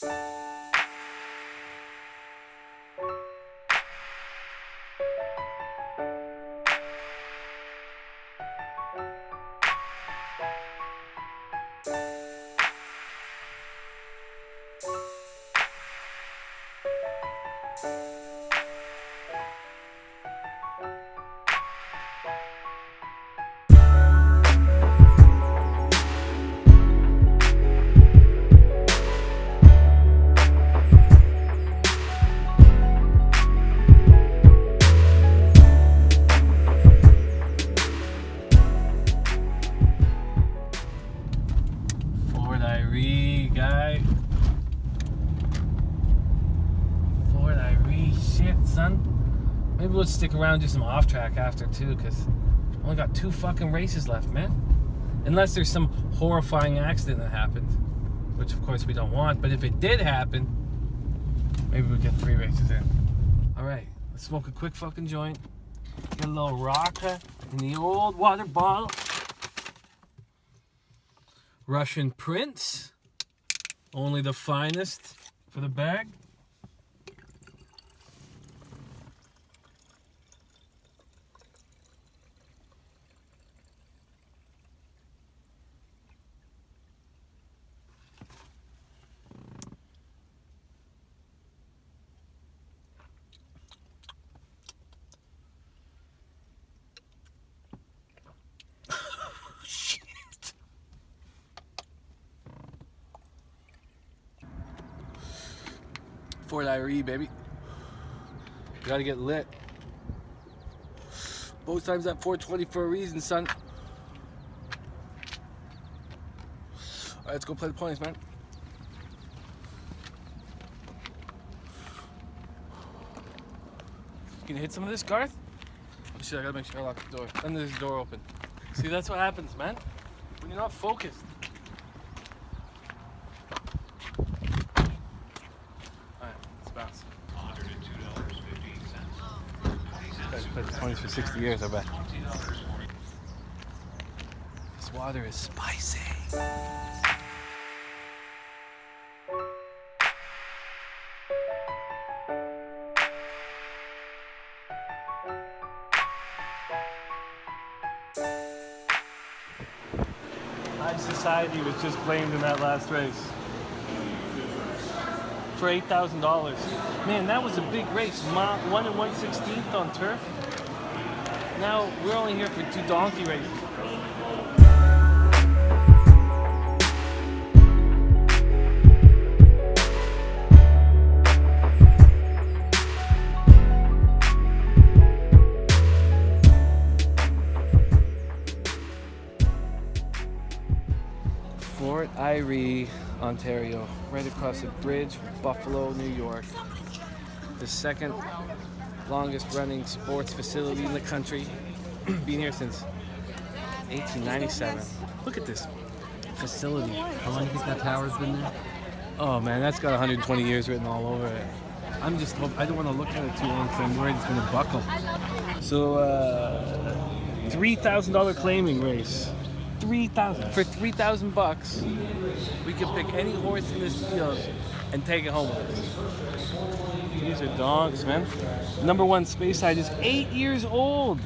Fort Erie, guy. Fort Erie, shit, son. Maybe we'll stick around and do some off track after too, because I only got 2 fucking races left, man. Unless there's some horrifying accident that happened, which of course we don't want. But if it did happen, maybe we get 3 races in. All right, let's smoke a quick fucking joint. Get a little rocker in the old water bottle. Russian Prince, only the finest for the bag. Fort Erie, baby. Gotta get lit. Both times at 420 for a reason, son. Alright, let's go play the points, man. You gonna hit some of this, Garth? Oh shit, I gotta make sure I lock the door. And there's the door open. See, that's what happens, man. When you're not focused. Played the 20s for 60 years, I bet. This water is spicy. High Society was just blamed in that last race for $8,000. Man, that was a big race. 1 1/16 on turf. Now we're only here for 2 donkey races. Fort Erie, Ontario, right across the bridge from Buffalo, New York. The second longest running sports facility in the country. Been here since 1897. Look at this facility. How long do you think that tower's been there? Oh man, that's got 120 years written all over it. I don't want to look at it too long because I'm worried it's going to buckle. So, $3,000 claiming race. $3,000 for $3,000. We can pick any horse in this field and take it home with us. These are dogs, man. Number 1 Speyside is 8 years old.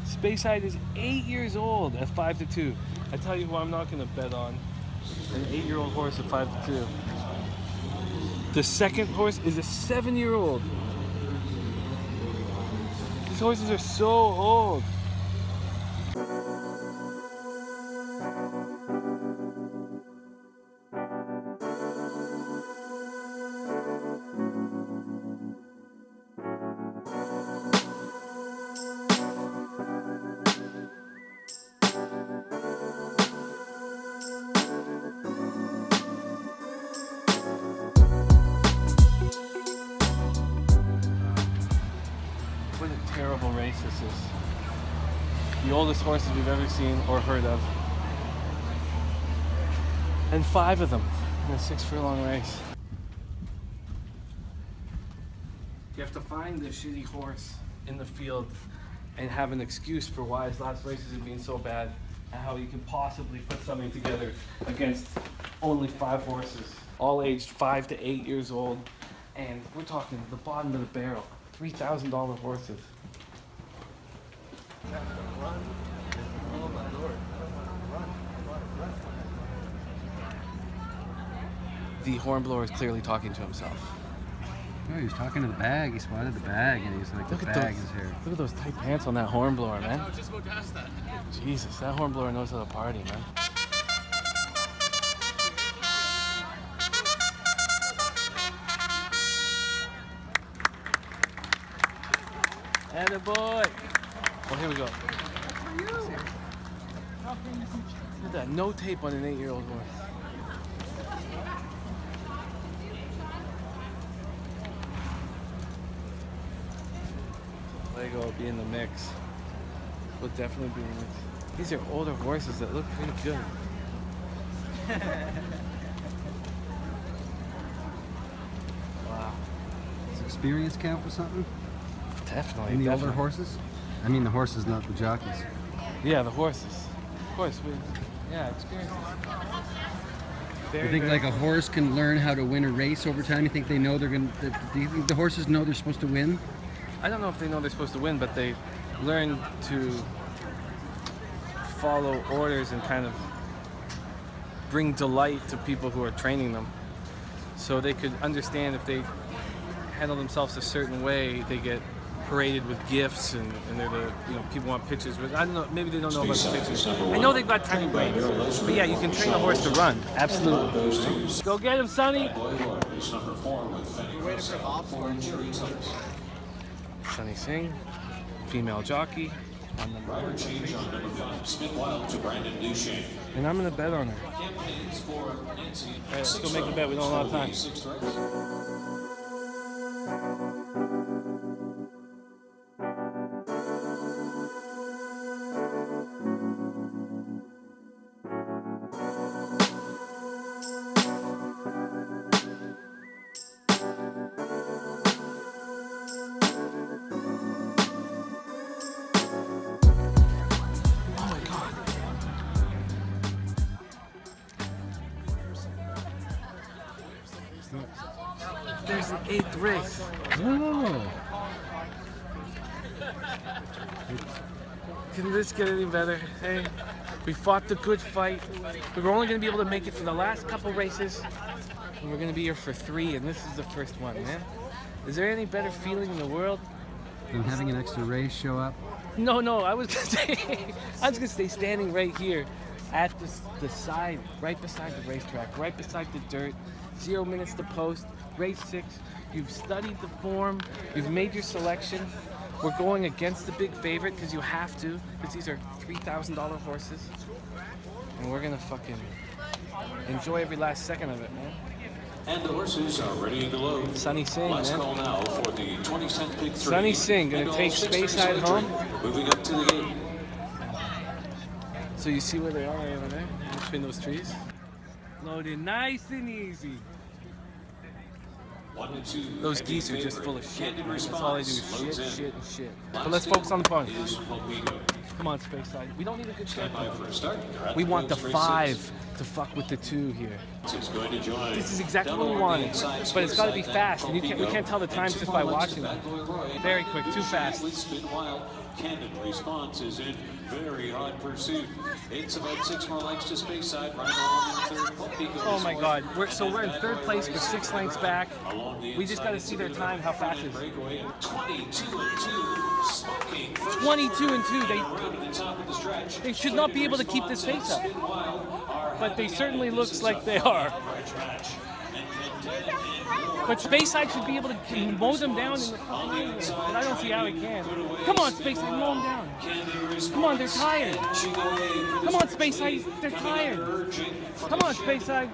Speyside is 8 years old at 5-2. I tell you who I'm not going to bet on. An 8-year-old horse at 5-2. The second horse is a 7-year-old. These horses are so old. What a terrible race this is. The oldest horses we've ever seen or heard of. And 5 of them in a 6 furlong race. You have to find the shitty horse in the field and have an excuse for why his last races have been so bad how you can possibly put something together against only 5 horses, all aged 5 to 8 years old, and we're talking the bottom of the barrel, $3,000 horses. The hornblower is clearly talking to himself. Oh, he was talking to the bag. He spotted the bag, and he's like, Look the at bag those, is here. look at those tight pants on that hornblower, man. I was just about to ask that. Jesus, that hornblower knows how to party, man. Attaboy! Oh, here we go. Look at that, no tape on an 8-year-old horse. Lego will be in the mix. Will definitely be in the mix. These are older horses that look pretty good. Wow. Does experience count for something? Definitely. In the older definitely. horses? I mean the horses, not the jockeys. Yeah, the horses. Of course, yeah, experience. You think like a horse can learn how to win a race over time? You think they know they're gonna? Do you think the horses know they're supposed to win? I don't know if they know they're supposed to win, but they learn to follow orders and kind of bring delight to people who are training them. So they could understand if they handle themselves a certain way, they get paraded with gifts and they're the, people want pictures. But I don't know, maybe they don't know about the pictures. I know they've got tiny brains. But yeah, you can train a horse to run. Absolutely. Go get him, Sonny. Sonny Singh, female jockey. Rider change on number 5, Spin Wild to Brandon Duchesne. And I'm gonna bet on her. Campaigns for Nancy. All right, let's go make a bet. We don't have a lot of time. Sixth race. There's the 8th race. Oh. Can this get any better? Hey, we fought the good fight. We were only going to be able to make it for the last couple races. And we're going to be here for 3, and this is the first one, man. Is there any better feeling in the world? And having an extra race show up. No, I was going to stay standing right here at the side, right beside the racetrack, right beside the dirt. 0 minutes to post. Race 6. You've studied the form. You've made your selection. We're going against the big favorite because you have to, because these are $3,000 horses. And we're gonna fucking enjoy every last second of it, man. And the horses are ready to load. Sonny Singh, Last man. call now for the 20-cent pick 3. Sonny Singh gonna And all take 6 Speyside race home. entry. Moving up to the gate. So you see where they are right over there, between those trees? Loaded nice and easy. 1 and 2. Those heavy geese are just favorite. full of shit, Candid man. That's all they do is response. shit, Loads in. shit, and shit. But Last let's focus on the fun. is Pompego. Come on, Speyside. We don't need a good Stand shot. by for a start. You're at We want the post, race 5 to fuck with the 2 here. 6 is going to join. This is exactly Down what we along the wanted, inside, but it's got to be Speyside, fast, and we Pompego. can't tell the times And just 2 by more lengths watching to them. Bad Boy Roy. Very quick, too fast. With Spin Wild. Candid response is in very hot pursuit. It's about 6 more lengths to Speyside. Right along in third. Pompego Oh is my fourth. God, we're in third place, we're 6 lengths back. Along the We just got to inside, see their it's time, how fast it is. breakaway at 22 and 2. Smoking first. 22 and 2, Go to the top of the stretch. they should not be able to keep this pace up, but they certainly looks like they are. But Speyside should be able to mow them down in the fucking area, but I don't see how he can. Come on, Speyside, mow them down. Come on, they're tired. Come on, Speyside, they're tired. Come on, Speyside.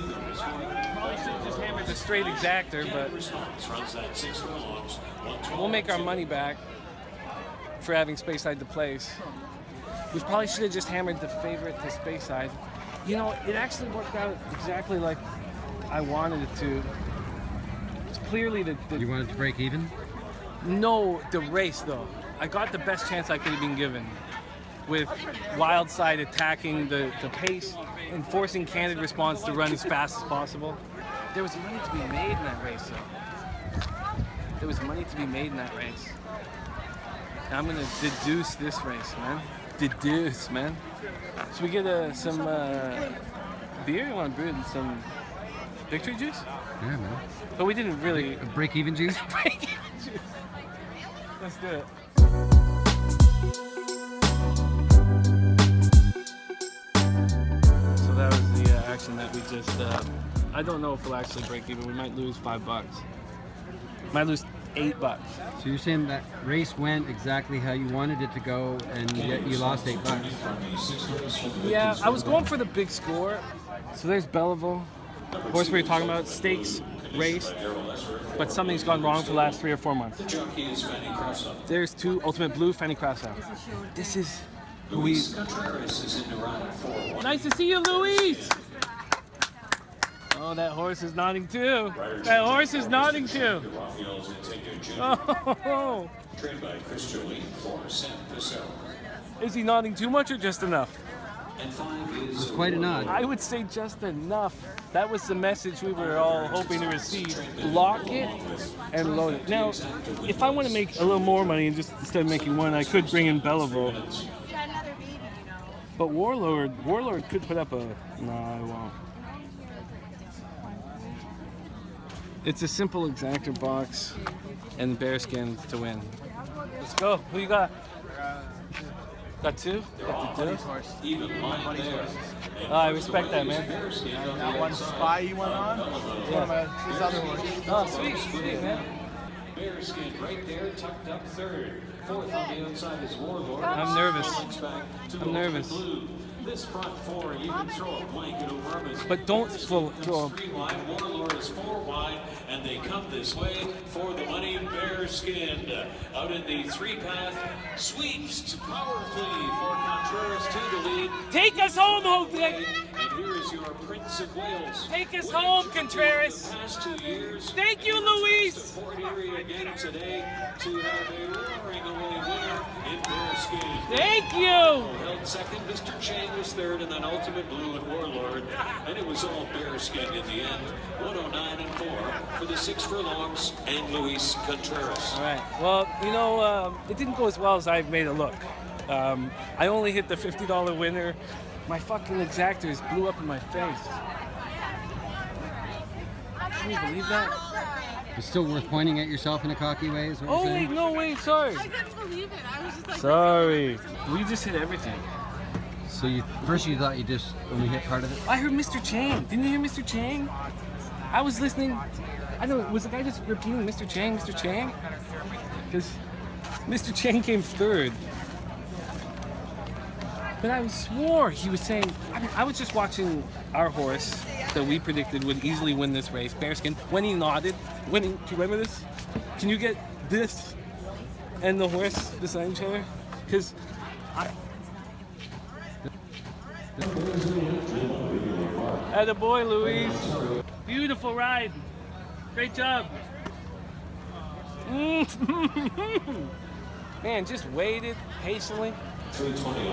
Probably should have just hammered the straight exactor, but we'll make our money back for having Speyside to place. We probably should have just hammered the favorite to Speyside. You know, it actually worked out exactly like I wanted it to. It's clearly You wanted to break even? No, the race though. I got the best chance I could have been given with Wildside attacking the pace and forcing Candid Response to run as fast as possible. There was money to be made in that race though. There was money to be made in that race. And I'm gonna deduce this race, man. Deduce, man. Should we get some beer? You want to brew some victory juice? Yeah, man. But we didn't really... A break-even juice? Break-even juice. Let's do it. So that was the action that we just... I don't know if we'll actually break even. We might lose $5. Might lose $8. So you're saying that race went exactly how you wanted it to go, and yet you lost $8? Yeah, I was going for the big score. So there's Belleville. Horse we were talking about, stakes race, but something's gone wrong for the last 3 or 4 months. There's 2 Ultimate Blue, Fanny Crossout. This is Luis. Nice to see you, Luis. Oh, that horse is nodding too. That horse is nodding too. Oh. Is he nodding too much or just enough? It's quite a nod. I would say just enough. That was the message we were all hoping to receive. Lock it and load it. Now, if I want to make a little more money and just instead of making one, I could bring in Belleville. But Warlord could put up a... No, I won't. It's a simple exactor box and Bearskin to win. Let's go. Who you got? Got 2? Got the 2? Even mine there. I respect that, man. That one spy you went on? Yeah. His other horse. Oh, sweet, sweet, man. Bearskin right there, tucked up third. Fourth on the outside is Warlord. I'm nervous. I'm nervous. This front 4, you can throw a blanket over him. But don't throw 3 wide, Warlord is 4 wide, and they come this way for the money. Bearskin out in the 3-path, sweeps powerfully for Contreras to the lead. Take us home, Jose! And here is your Prince of Wales. Take us home, Contreras! Past 2 years. Thank you, Luis! Fort Erie again today to have a roaring away winner in Bearskin. Thank you! Held second, Mr. Chang was third, and then Ultimate Blue and Warlord. And it was all Bearskin in the end. 109 and 4 for the 6 furlongs and Luis Contreras. All right. Well, you know, it didn't go as well as I've made it look. I only hit the $50 winner. My fucking exactors blew up in my face. Can you believe that? It's still worth pointing at yourself in a cocky way, is what Oh, you're wait, saying? no, wait, sorry. I couldn't believe it. I was just like... Sorry. We just hit everything. So first you thought you just only hit part of it? I heard Mr. Chang. Didn't you hear Mr. Chang? I was listening. I don't know, was the guy just repeating Mr. Chang, Mr. Chang? Because Mr. Chang came third. But I swore he was saying, I was just watching our horse that we predicted would easily win this race, Bearskin, when he nodded, do you remember this? Can you get this and the horse beside each other? Because attaboy, Louise. Beautiful ride. Great job. Man, just waited patiently.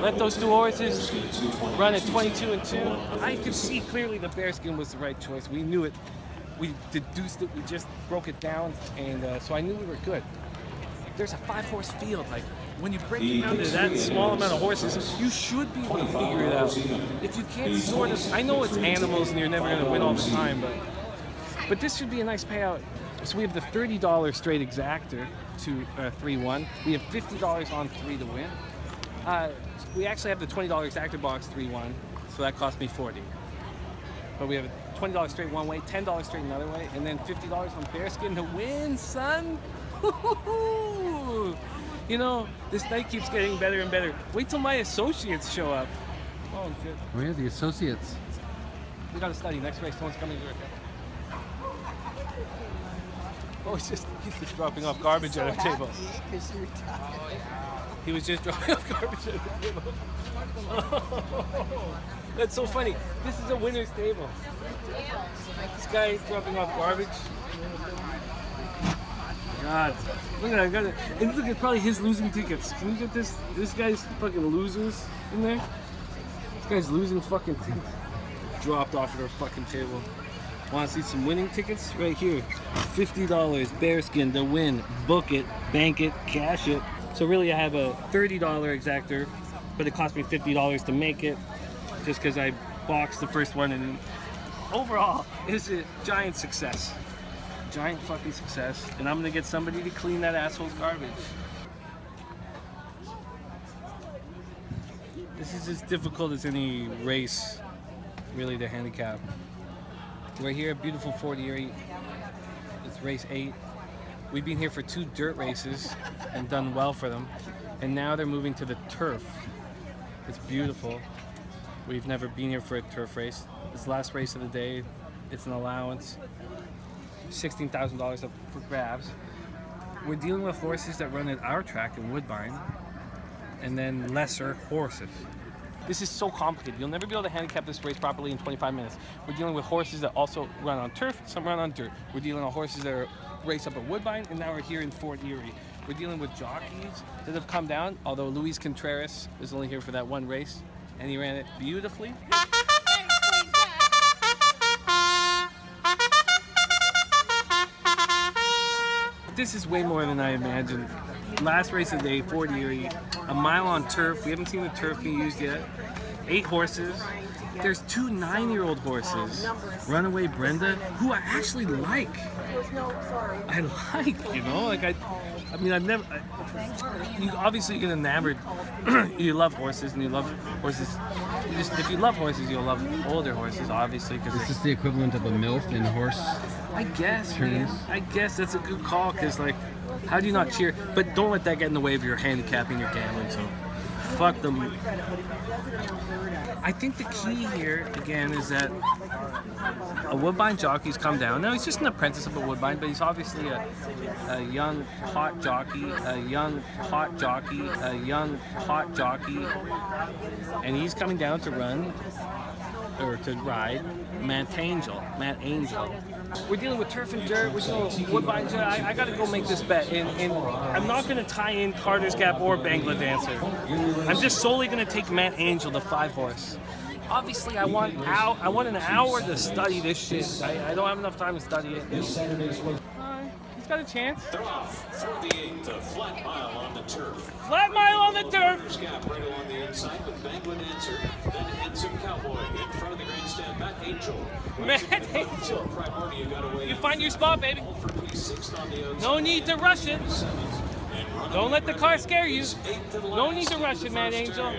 Let those 2 horses run at 22 and 2. I could see clearly the Bearskin was the right choice. We knew it. We deduced it. We just broke it down, and so I knew we were good. There's a 5-horse field. Like when you break it down to that small amount of horses, you should be able to figure it out. If you can't sort of, I know it's animals and you're never going to win all the time, but this should be a nice payout. So we have the $30 straight exactor to 3-1. We have $50 on 3 to win. We actually have the $20 exactor box 3-1, so that cost me $40. But we have a $20 straight one way, $10 straight another way, and then $50 on Bearskin to win, son. You know, this night keeps getting better and better. Wait till my associates show up. Oh shit. Oh yeah, the associates. We gotta study next race. Someone's coming to work. Oh, he's just dropping off garbage at our table. He was just dropping off garbage at the table. Oh, that's so funny. This is a winner's table. This guy is dropping off garbage. God. Look at that. And look at probably his losing tickets. Can you get this? This guy's fucking losers in there. This guy's losing fucking tickets. Dropped off at our fucking table. Want to see some winning tickets? Right here. $50. Bearskin to win. Book it. Bank it. Cash it. So really I have a $30 exactor, but it cost me $50 to make it. Just because I boxed the first one, and overall it's a giant success. Giant fucking success. And I'm gonna get somebody to clean that asshole's garbage. This is as difficult as any race, really, to handicap. We're here at beautiful Fort Erie. It's race 8. We've been here for 2 dirt races and done well for them. And now they're moving to the turf. It's beautiful. We've never been here for a turf race. It's the last race of the day. It's an allowance. $16,000 up for grabs. We're dealing with horses that run at our track in Woodbine, and then lesser horses. This is so complicated. You'll never be able to handicap this race properly in 25 minutes. We're dealing with horses that also run on turf, some run on dirt. We're dealing with horses that are race up at Woodbine, and now we're here in Fort Erie. We're dealing with jockeys that have come down, although Luis Contreras is only here for that one race, and he ran it beautifully. This is way more than I imagined. Last race of the day, Fort Erie, a mile on turf. We haven't seen the turf being used yet. 8 horses. There's 2 9-year-old horses. Runaway Brenda, who I actually like. I like, you know, like I mean, I've never. You obviously get enamored. You love horses, and you love horses. If you love horses, you'll love older horses, obviously. Because Is this the equivalent of a MILF in horse? I guess, turns? man. I guess that's a good call, because, like, how do you not cheer? But don't let that get in the way of your handicapping, your gambling, so fuck them. I think the key here, again, is that a Woodbine jockey's come down. Now, he's just an apprentice up at Woodbine, but he's obviously a young, hot jockey, and he's coming down to run, or to ride, Matt Angel. We're dealing with turf and dirt. We're dealing with Woodbine. I got to go make this bet. And I'm not going to tie in Carter's Gap or Bangla Dancer. I'm just solely going to take Matt Angel, the 5-horse. Obviously, I want an hour to study this shit. I don't have enough time to study it. He's got a chance. They're off for the 8th, a flat mile on the turf. Flat mile on the turf. Carter's Gap right along the inside with Bangla Dancer, then Handsome Cowboy in front of the grandstand. Matt Angel. Primordia got away. You find your spot, baby. For P6 on the outside. No need to rush it. Don't let the car scare you. No need to rush it, Matt Angel.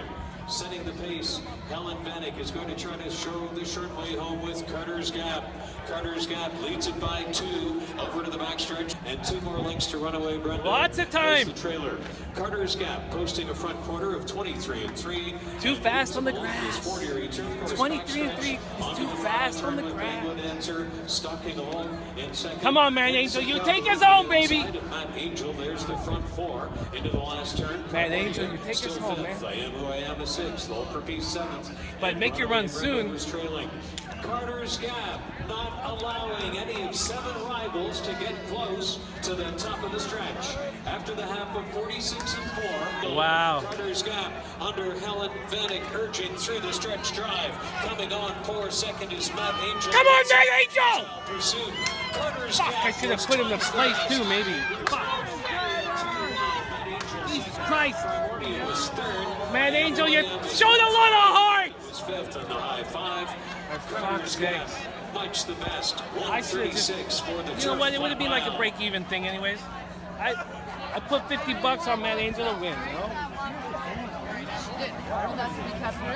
Setting the pace, Helen Vanek is going to try to show the short way home with Carter's Gap. Carter's Gap leads it by 2 over to the backstretch, and 2 more lengths to Runaway Brenda. Lots of time. There's the trailer. Carter's Gap posting a front quarter of 23-3. Too fast on the grass. 23-3 is too fast on the grass. Dancer stalking along in second. Come on, Matt Angel, you take us home, baby. Matt Angel, there's the front 4 into the last turn. Matt Angel, you take us home, man. I am a 6th, all for P7th. But make your run soon. Was trailing. Carter's Gap not allowing any of 7 rivals to get close to the top of the stretch. After the half of 46-4. Wow. Carter's Gap under Helen Vanek urging through the stretch drive. Coming on for second is Matt Angel. Come on, Matt Angel! Pursuit. Carter's Fuck, Gap I should have put him to place too, maybe. Fuck. Jesus Christ. Was third. Matt Angel, you showed a lot of heart! Was 5th on the high 5. For fuck's sakes. Much the best. I should have just, 136 for the you know what, it would have been like a break-even thing anyways. I put $50 on Matt Angel to win, you know?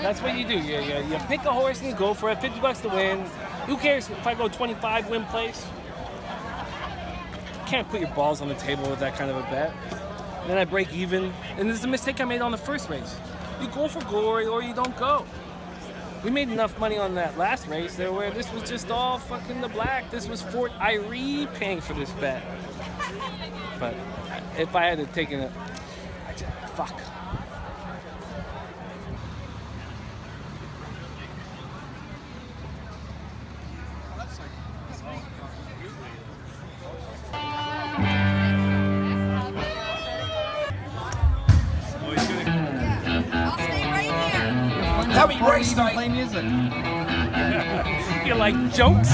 That's what you do. You pick a horse and you go for it. $50 to win. Who cares if I go 25 win place? You can't put your balls on the table with that kind of a bet. And then I break even. And this is a mistake I made on the first race. You go for glory or you don't go. We made enough money on that last race there where this was just all fucking the black. This was Fort Erie paying for this bet. But if I had taken it, fuck. me before we even play music. You like jokes?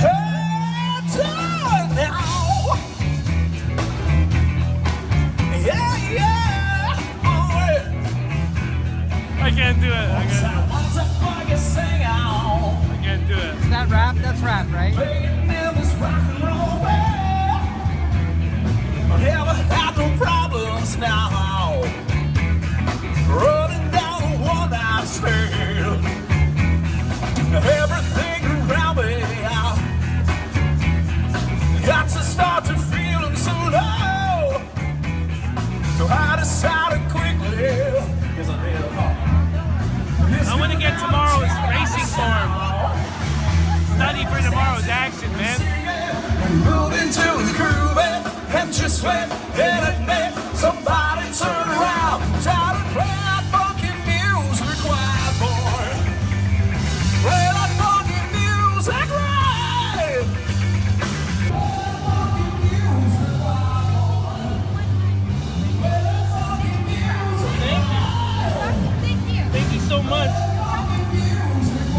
I can't do it. I can't do it. Is that rap? That's rap, right? Never had no problems now. Running down the one I stand. Everything around me got to start to feeling so low. So I decided quickly. I want to get tomorrow's racing form. Study for tomorrow's action, man. Moving to the groove and just went and admit somebody turn around. Try to play that funky music required, boy. Play that funky music right. Thank you so much.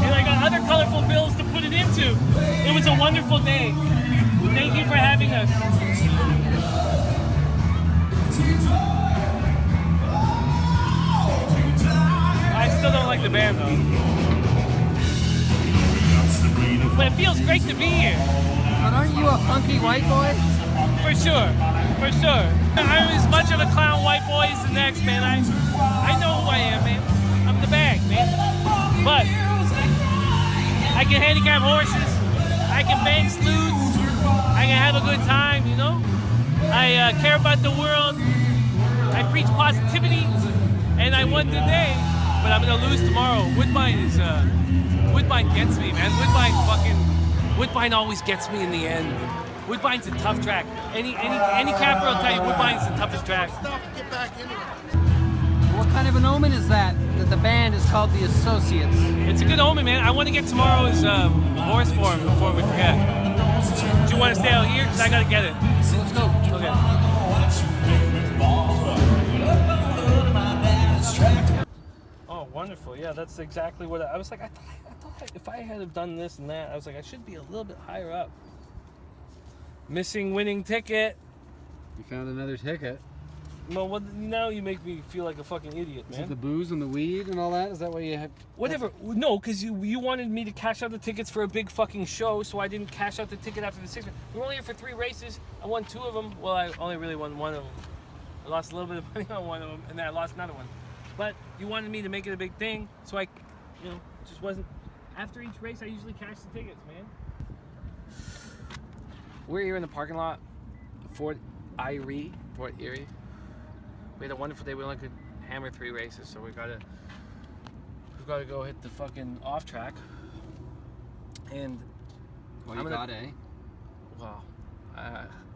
And I got other colorful bills to put it into. It was a wonderful day. Thank you for having us. I still don't like the band though. But it feels great to be here. But aren't you a funky white boy? For sure. For sure. I'm as much of a clown white boy as the next, man. I know who I am, man. I'm the bag, man. But I can handicap horses. I can bang sleuths. I can have a good time, you know? I care about the world. I preach positivity. And I won today, but I'm gonna lose tomorrow. Woodbine gets me, man. Woodbine always gets me in the end. Woodbine's a tough track. Any capper will tell you Woodbine's the toughest track. What kind of an omen is that the band is called the Associates? It's a good omen, man. I want to get tomorrow's horse form before we forget. Do you want to stay out here? Because I got to get it. Let's go. Okay. Oh, wonderful. Yeah, that's exactly what I was like. I thought if I had have done this and that, I was like, I should be a little bit higher up. Missing winning ticket. You found another ticket. Well, now you make me feel like a fucking idiot, man. Is it the booze and the weed and all that? Is that why you have... Whatever. No, because you wanted me to cash out the tickets for a big fucking show, so I didn't cash out the ticket after the 6th. We were only here for 3 races. I won 2 of them. Well, I only really won 1 of them. I lost a little bit of money on 1 of them, and then I lost another one. But you wanted me to make it a big thing, so I, just wasn't. After each race, I usually cash the tickets, man. We're here in the parking lot, Fort Erie. We had a wonderful day. We only could hammer 3 races, so we've got to go hit the fucking off track. And Well, you got, eh? Well,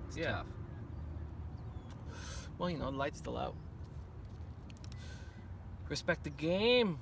It's yeah. tough. Well, the light's still out. Respect the game.